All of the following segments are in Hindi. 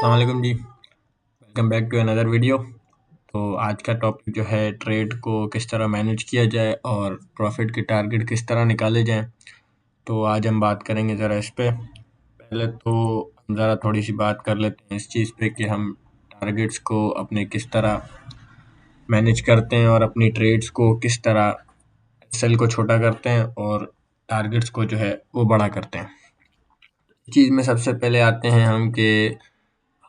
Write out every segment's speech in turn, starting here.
अस्सलाम जी। Welcome back to another video. तो आज का टॉपिक जो है ट्रेड को किस तरह मैनेज किया जाए और प्रॉफिट के टारगेट किस तरह निकाले जाएं। तो आज हम बात करेंगे ज़रा इस पे। पहले तो हम ज़रा थोड़ी सी बात कर लेते हैं इस चीज़ पे कि हम टारगेट्स को अपने किस तरह मैनेज करते हैं और अपनी ट्रेड्स को किस तरह सेल को छोटा करते हैं और टारगेट्स को जो है वो बड़ा करते हैं। इस चीज़ में सबसे पहले आते हैं हम कि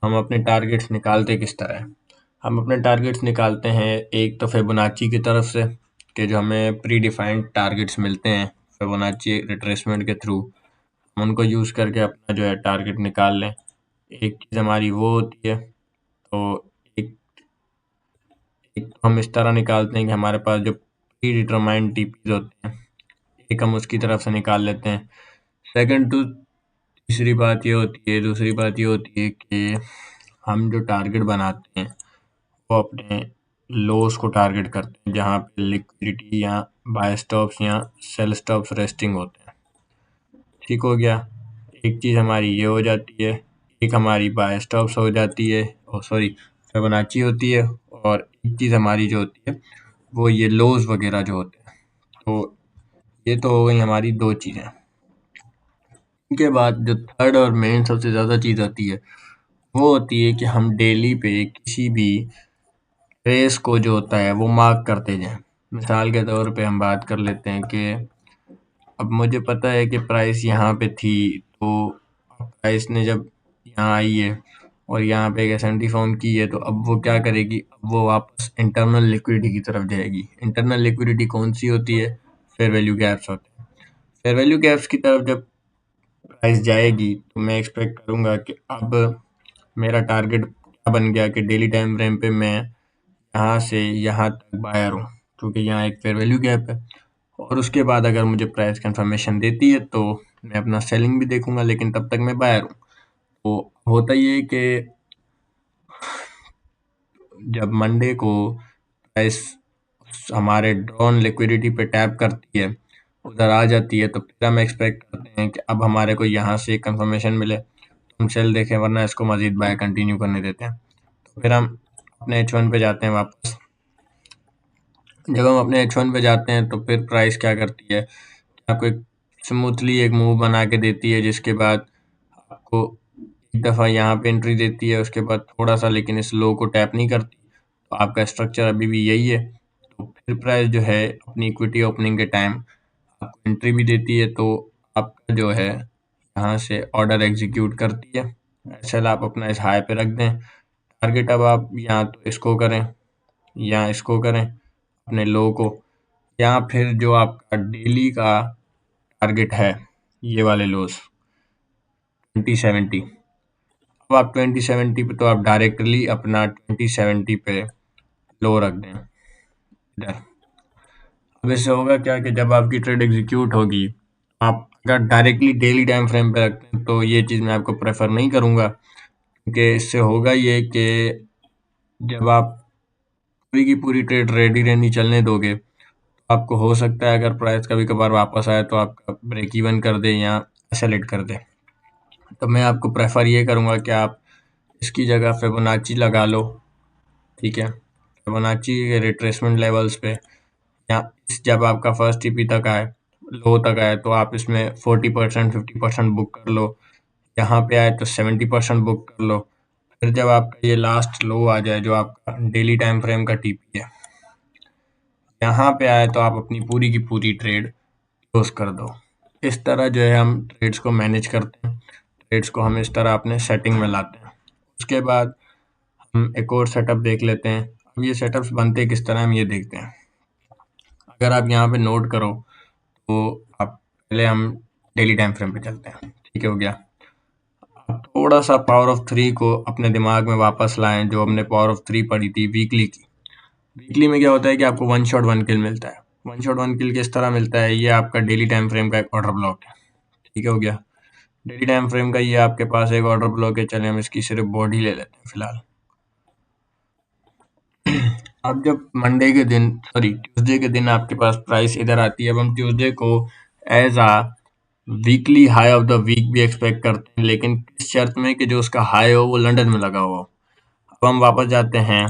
हम अपने टारगेट्स निकालते किस तरह हैं। हम अपने टारगेट्स निकालते हैं एक तो फिबोनाची की तरफ से कि जो हमें प्री डिफाइंड टारगेट्स मिलते हैं फिबोनाची रिट्रेसमेंट के थ्रू हम उनको यूज़ करके अपना जो है टारगेट निकाल लें। एक चीज़ हमारी वो होती है। तो एक एक तो हम इस तरह निकालते हैं कि हमारे पास जो प्री डिटरमाइंड टीपीज होते हैं एक हम उसकी तरफ से निकाल लेते हैं। सेकंड टू तीसरी बात ये होती है दूसरी बात ये होती है कि हम जो टारगेट बनाते हैं वो अपने लोस को टारगेट करते हैं जहाँ पे लिक्विडिटी या बाय स्टॉप्स या सेल स्टॉप्स रेस्टिंग होते हैं। ठीक हो गया। एक चीज़ हमारी ये हो जाती है, एक हमारी बाय स्टॉप्स हो जाती है और सॉरी फिबोनाची होती है, और एक चीज़ हमारी जो होती है वो ये लोस वगैरह जो होते हैं। तो ये तो हो गई हमारी दो चीज़ें। इनके बाद जो थर्ड और मेन सबसे ज़्यादा चीज़ आती है वो होती है कि हम डेली पे किसी भी रेस को जो होता है वो मार्क करते जाएं। मिसाल के तौर पे हम बात कर लेते हैं कि अब मुझे पता है कि प्राइस यहाँ पे थी, तो प्राइस ने जब यहाँ आई है और यहाँ पे एक एसएनटी फॉर्म की है, तो अब वो क्या करेगी, अब वो वापस इंटरनल लिक्विडिटी की तरफ जाएगी। इंटरनल लिक्विडिटी कौन सी होती है? फेयर वैल्यू गैप्स होते हैं। फेयर वैल्यू गैप्स की तरफ जब प्राइस जाएगी तो मैं एक्सपेक्ट करूंगा कि अब मेरा टारगेट क्या बन गया कि डेली टाइम फ्रेम पे मैं यहाँ से यहाँ तक बायर हूँ, क्योंकि यहाँ एक फेयर वैल्यू गैप है। और उसके बाद अगर मुझे प्राइस कंफर्मेशन देती है तो मैं अपना सेलिंग भी देखूंगा, लेकिन तब तक मैं बायर हूँ। तो होता ये है कि जब मंडे को प्राइस हमारे ड्रॉन लिक्विडिटी पे टैप करती है, उधर आ जाती है, तो फिर हम एक्सपेक्ट करते हैं कि अब हमारे को यहाँ से कंफर्मेशन मिले तो हम सेल देखें, वरना इसको मजीद बाय कंटिन्यू करने देते हैं। तो फिर हम अपने H1 पे जाते हैं वापस। जब हम अपने H1 पे जाते हैं तो फिर प्राइस क्या करती है, आपको एक स्मूथली एक मूव बना के देती है, जिसके बाद आपको एक दफ़ा यहाँ पे एंट्री देती है, उसके बाद थोड़ा सा लेकिन इस लो को टैप नहीं करती। तो आपका स्ट्रक्चर अभी भी यही है। तो फिर प्राइस जो है अपनी इक्विटी ओपनिंग के टाइम आपको एंट्री भी देती है, तो आपका जो है यहाँ से ऑर्डर एग्जीक्यूट करती है। एसएल आप अपना इस हाई पे रख दें। टारगेट अब आप या तो इसको करें या इसको करें अपने लो को, या फिर जो आपका डेली का टारगेट है ये वाले लोस 2070। अब आप 2070 पे तो आप डायरेक्टली अपना 2070 पे लो रख दें इधर। अब इससे होगा क्या कि जब आपकी ट्रेड एग्जीक्यूट होगी, आप अगर डायरेक्टली डेली टाइम फ्रेम पे रखते हैं तो ये चीज़ मैं आपको प्रेफर नहीं करूँगा, क्योंकि इससे होगा ये कि जब आप पूरी की पूरी ट्रेड रेडी रहनी चलने दोगे, तो आपको हो सकता है अगर प्राइस कभी कभार वापस आए तो आपका ब्रेक इवन कर दे या सेलेक्ट कर दे। तो मैं आपको प्रेफर ये करूँगा कि आप इसकी जगह फिबोनाची लगा लो। ठीक है, फिबोनाची के रिट्रेसमेंट लेवल्स पे या जब आपका फर्स्ट टीपी तक आए, लो तक आए, तो आप इसमें 40% 50% बुक कर लो। यहाँ पे आए तो 70% बुक कर लो। फिर जब आपका ये लास्ट लो आ जाए जो आपका डेली टाइम फ्रेम का टीपी है, यहाँ पे आए तो आप अपनी पूरी की पूरी ट्रेड क्लोज कर दो। इस तरह जो है हम ट्रेड्स को मैनेज करते हैं। ट्रेड्स को हम इस तरह अपने सेटिंग में लाते हैं। उसके बाद हम एक और सेटअप देख लेते हैं। अब ये सेटअप्स बनते किस तरह हम ये देखते हैं। अगर आप यहाँ पे नोट करो तो आप पहले हम डेली टाइम फ्रेम पे चलते हैं। ठीक है, हो गया। अब थोड़ा सा पावर ऑफ 3 को अपने दिमाग में वापस लाएं, जो हमने पावर ऑफ 3 पढ़ी थी वीकली की। वीकली में क्या होता है कि आपको वन शॉट वन किल मिलता है। वन शॉट वन किल किस तरह मिलता है, ये आपका डेली टाइम फ्रेम का एक ऑर्डर ब्लॉक है। ठीक है, हो गया। डेली टाइम फ्रेम का ये आपके पास एक ऑर्डर ब्लॉक है। चले हम इसकी सिर्फ बॉडी ले लेते हैं फिलहाल। अब जब मंडे के दिन सॉरी ट्यूसडे के दिन आपके पास प्राइस इधर आती है, अब हम ट्यूसडे को as a weekly high of the week भी एक्सपेक्ट करते हैं, लेकिन किस शर्त में कि जो उसका हाई हो वो लंदन में लगा हो। अब हम वापस जाते हैं।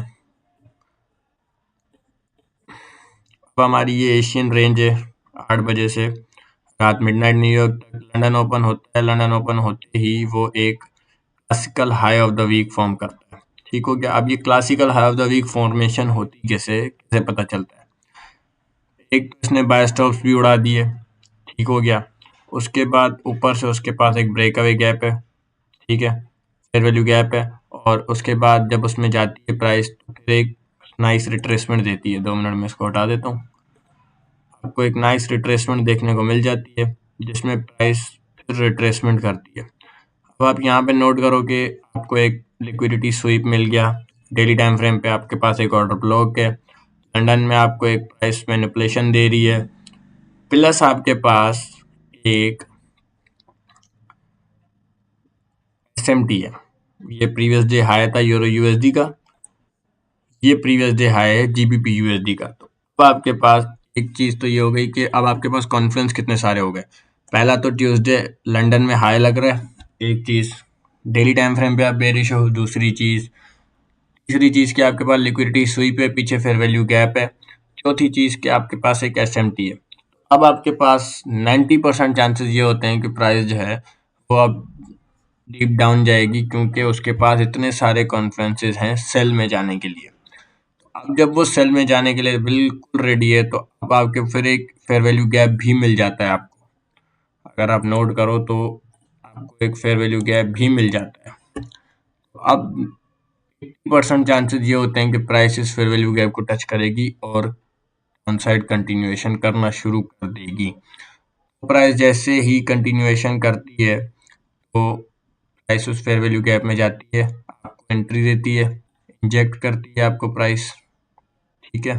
अब हमारी ये एशियन रेंज है 8 बजे से रात मिडनाइट न्यूयॉर्क तक लंदन ओपन होता है। लंदन ओपन होते ही वो एक classical high of the week form करता है। ठीक हो गया। अब ये classical high of the week formation होती कैसे कैसे पता चलता है? एक तो इसने बाय स्टॉप्स भी उड़ा दिए। ठीक हो गया। उसके बाद ऊपर से उसके पास एक ब्रेकअवे गैप है। ठीक है, फेयर वैल्यू गैप है। और उसके बाद जब उसमें जाती है प्राइस तो फिर एक नाइस रिट्रेसमेंट देती है। 2 मिनट में इसको हटा देता हूँ। आपको एक नाइस रिट्रेसमेंट देखने को मिल जाती है जिसमें प्राइस फिर रिट्रेसमेंट करती है। अब आप यहाँ पे नोट करो कि आपको एक लिक्विडिटी स्वीप मिल गया। डेली टाइम फ्रेम पे आपके पास एक ऑर्डर ब्लॉक है। लंदन में आपको एक प्राइस मैनिपुलेशन दे रही है, प्लस आपके पास एक एसएमटी है। ये प्रीवियस डे हाई था यूरो यूएसडी का, ये प्रीवियस डे हाई है जीबीपी यूएसडी का। तो अब आपके पास एक चीज तो ये हो गई कि अब आपके पास कॉन्फ्रेंस कितने सारे हो गए। पहला तो ट्यूसडे लंदन में हाई लग रहा है, एक चीज। डेली टाइम फ्रेम पे आप बेरिश हो, दूसरी चीज। तीसरी चीज कि आपके पास लिक्विडिटी स्वीप है, पीछे फेयर वैल्यू गैप है। चौथी चीज कि आपके पास एक एसएमटी है। अब आपके पास 90% चांसेस ये होते हैं कि प्राइस जो है वो अब डीप डाउन जाएगी, क्योंकि उसके पास इतने सारे कॉन्फ्रेंसेस हैं सेल में जाने के लिए। अब जब वो सेल में जाने के लिए बिल्कुल रेडी है तो अब आपके फिर एक फेयर वैल्यू गैप भी मिल जाता है आपको। अगर आप नोट करो तो आपको एक फेयर वैल्यू गैप भी मिल जाता है। अब 80% चांसेस ये होते हैं कि प्राइस इस फेयर वैल्यू गैप को टच करेगी और ऑन साइड कंटिन्यूएशन करना शुरू कर देगी। प्राइस जैसे ही कंटिन्यूएशन करती है तो प्राइस उस फेयर वैल्यू गैप में जाती है, आपको एंट्री देती है, इंजेक्ट करती है आपको प्राइस। ठीक है,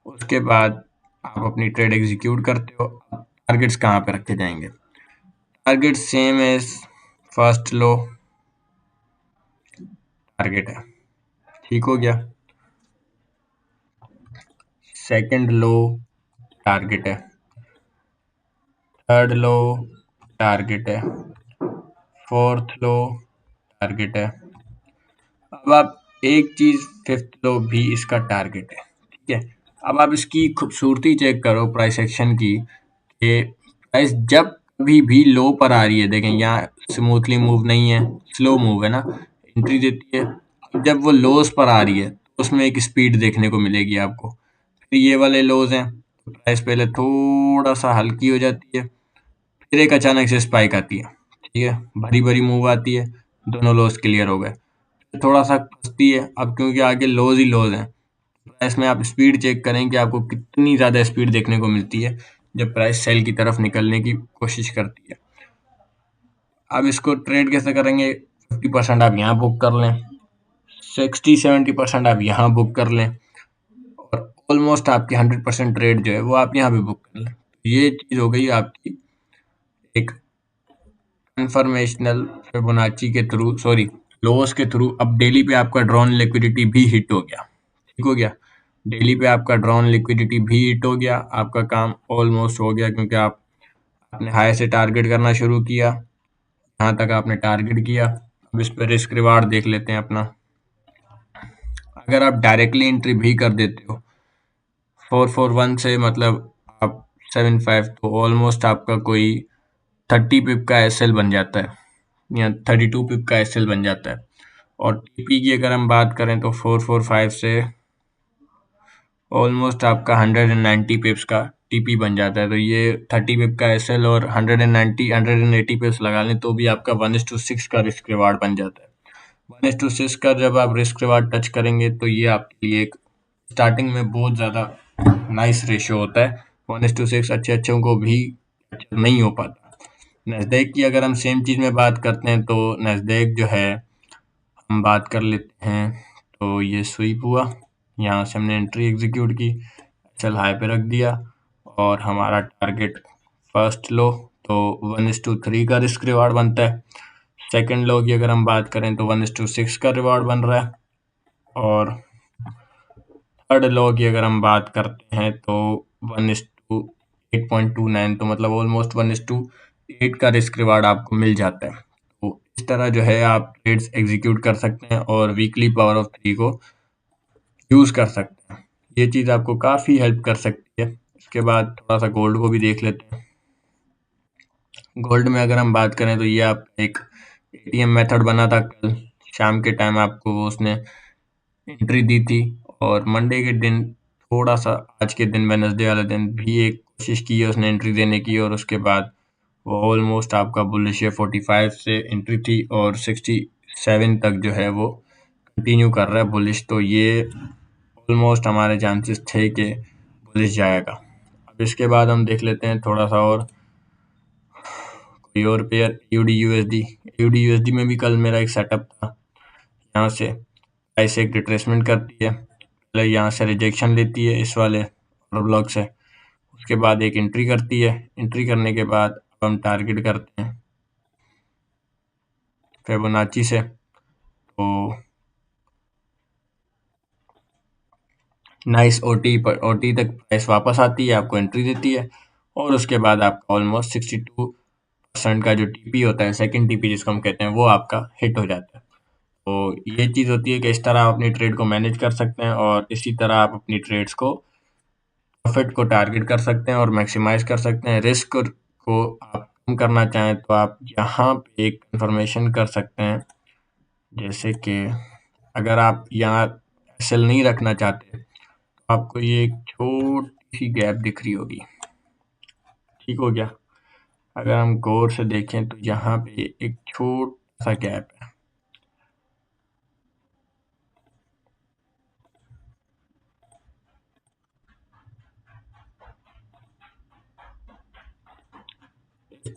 उसके बाद आप अपनी ट्रेड एग्जीक्यूट करते हो। टारगेट्स कहाँ पे रखे जाएंगे? टारगेट सेम एज फर्स्ट लो टारगेट है। ठीक हो गया। सेकंड लो टारगेट है। थर्ड लो टारगेट है। फोर्थ लो टारगेट है। अब आप एक चीज फिफ्थ लो भी इसका टारगेट है। ठीक है, अब आप इसकी खूबसूरती चेक करो प्राइस एक्शन की कि प्राइस जब कभी भी लो पर आ रही है, देखें यहाँ स्मूथली मूव नहीं है, स्लो मूव है ना, एंट्री देती है। अब जब वो लोस पर आ रही है तो उसमें एक स्पीड देखने को मिलेगी आपको। फिर ये वाले लोज हैं तो प्राइस पहले थोड़ा सा हल्की हो जाती है, फिर एक अचानक से स्पाइक आती है। ठीक है, भरी भरी मूव आती है, दोनों लोज क्लियर हो गए। थोड़ा सा फंसती है अब क्योंकि आगे लोज ही लोज हैं। प्राइस में आप स्पीड चेक करें कि आपको कितनी ज़्यादा स्पीड देखने को मिलती है जब प्राइस सेल की तरफ निकलने की कोशिश करती है। अब इसको ट्रेड कैसे करेंगे? 50% आप यहाँ बुक कर लें, 60-70% आप यहाँ बुक कर लें, और ऑलमोस्ट आपकी 100% ट्रेड जो है वो आप यहाँ भी बुक कर लें। ये चीज़ हो गई आपकी एक कन्फर्मेशनल फिबोनाची के थ्रू, सॉरी लोस के थ्रू। अब डेली पे आपका ड्रॉन लिक्विडिटी भी हिट हो गया। ठीक हो गया, डेली पे आपका ड्रॉन लिक्विडिटी भी हिट हो गया। आपका काम ऑलमोस्ट हो गया क्योंकि आपने हाई से टारगेट करना शुरू किया। यहाँ तक आपने टारगेट किया। अब इस पर रिस्क रिवार्ड देख लेते हैं अपना। अगर आप डायरेक्टली एंट्री भी कर देते हो 441 से, मतलब आप 75, तो ऑलमोस्ट आपका कोई 30 पिप का एसएल बन जाता है या 32 पिप का एसएल बन जाता है। और टीपी की अगर हम बात करें तो 445 से ऑलमोस्ट आपका 190 पिप्स का टीपी बन जाता है। तो ये 30 पिप का एसएल और 180 पिप्स लगा लें तो भी आपका 1:6 का रिस्क रिवार्ड बन जाता है। 1:6 का जब आप रिस्क रिवार्ड टच करेंगे तो ये आपके लिए एक स्टार्टिंग में बहुत ज़्यादा नाइस रेशियो होता है। 1:6 अच्छे अच्छों को भी नहीं हो पाता। नैस्डैक की अगर हम सेम चीज़ में बात करते हैं तो नैस्डैक जो है हम बात कर लेते हैं। तो ये स्वीप हुआ, यहाँ से हमने एंट्री एग्जीक्यूट की, चल हाई पे रख दिया, और हमारा टारगेट फर्स्ट लो तो 1:3 का रिस्क रिवार्ड बनता है। सेकंड लो की अगर हम बात करें तो 1:6 का रिवार्ड बन रहा है। और थर्ड लो की अगर हम बात करते हैं तो 1:8 8.29, तो मतलब ऑलमोस्ट 1:8 का रिस्क रिवार्ड आपको मिल जाता है। तो इस तरह जो है आप ट्रेड्स एग्जीक्यूट कर सकते हैं और वीकली पावर ऑफ 3 को यूज़ कर सकते हैं। ये चीज़ आपको काफ़ी हेल्प कर सकती है। इसके बाद थोड़ा सा गोल्ड को भी देख लेते हैं। गोल्ड में अगर हम बात करें तो ये आप एक एटीएम मेथड बना था कल शाम के टाइम, आपको वो उसने एंट्री दी थी, और मंडे के दिन थोड़ा सा, आज के दिन वेडनेसडे वाले दिन भी एक कोशिश की है उसने एंट्री देने की, और उसके बाद वो ऑलमोस्ट आपका बुलिश है। 45 से एंट्री थी और 67 तक जो है वो कंटिन्यू कर रहा है बुलिश। तो ये ऑलमोस्ट हमारे चांसेस थे कि बुलिश जाएगा। अब इसके बाद हम देख लेते हैं थोड़ा सा और कोई और pair, UD USD. UD USD में भी कल मेरा एक सेटअप था। यहाँ से प्राइस एक रिट्रेसमेंट करती है, पहले यहाँ से रिजेक्शन लेती है इस वाले ब्लॉक से, उसके बाद एक एंट्री करती है। एंट्री करने के बाद अब हम टारगेट करते हैं फिबोनाची से। तो नाइस ओटी पर, ओटी तक प्राइस वापस आती है, आपको एंट्री देती है, और उसके बाद आपका ऑलमोस्ट 62% का जो टीपी होता है, सेकंड टीपी जिसको हम कहते हैं, वो आपका हिट हो जाता है। तो ये चीज़ होती है कि इस तरह आप अपनी ट्रेड को मैनेज कर सकते हैं, और इसी तरह आप अपनी ट्रेड्स को, प्रॉफिट को टारगेट कर सकते हैं और मैक्सिमाइज कर सकते हैं। रिस्क को आप कम करना चाहें तो आप यहाँ पे एक इन्फॉर्मेशन कर सकते हैं, जैसे कि अगर आप यहाँ सेल नहीं रखना चाहते, तो आपको ये एक छोटी सी गैप दिख रही होगी, ठीक हो गया। अगर हम गौर से देखें तो यहाँ पे एक छोटा सा गैप है।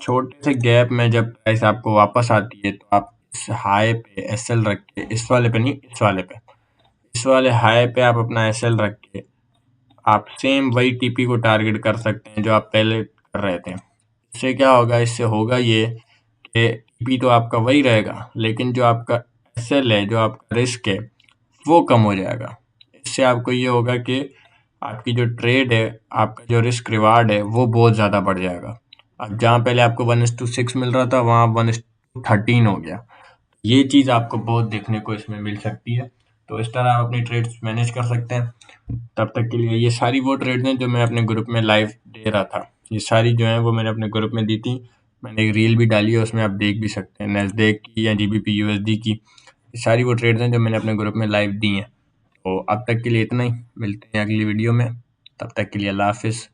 छोटे से गैप में जब प्राइस आपको वापस आती है, तो आप इस हाई पे एसएल रख के, इस वाले पे नहीं, इस वाले पे, इस वाले हाई पे आप अपना एसएल रख के आप सेम वही टीपी को टारगेट कर सकते हैं जो आप पहले कर रहे थे। इससे क्या होगा, इससे होगा ये कि टीपी तो आपका वही रहेगा, लेकिन जो आपका एसएल है, जो आपका रिस्क है, वो कम हो जाएगा। इससे आपको ये होगा कि आपकी जो ट्रेड है, आपका जो रिस्क रिवार्ड है, वो बहुत ज़्यादा बढ़ जाएगा। अब जहाँ पहले आपको 1:6 मिल रहा था, वहाँ 1:13 हो गया। ये चीज़ आपको बहुत देखने को इसमें मिल सकती है। तो इस तरह आप अपनी ट्रेड्स मैनेज कर सकते हैं। तब तक के लिए ये सारी वो ट्रेड्स हैं जो मैं अपने ग्रुप में लाइव दे रहा था। ये सारी जो हैं वो मैंने अपने ग्रुप में दी थी। मैंने एक रील भी डाली है, उसमें आप देख भी सकते हैं, नैस्डैक की या जीबीपी यूएसडी की। ये सारी वो ट्रेड्स हैं जो मैंने अपने ग्रुप में लाइव दी हैं। तो अब तक के लिए इतना ही, मिलते हैं अगली वीडियो में। तब तक के लिए अल्लाह हाफिज़।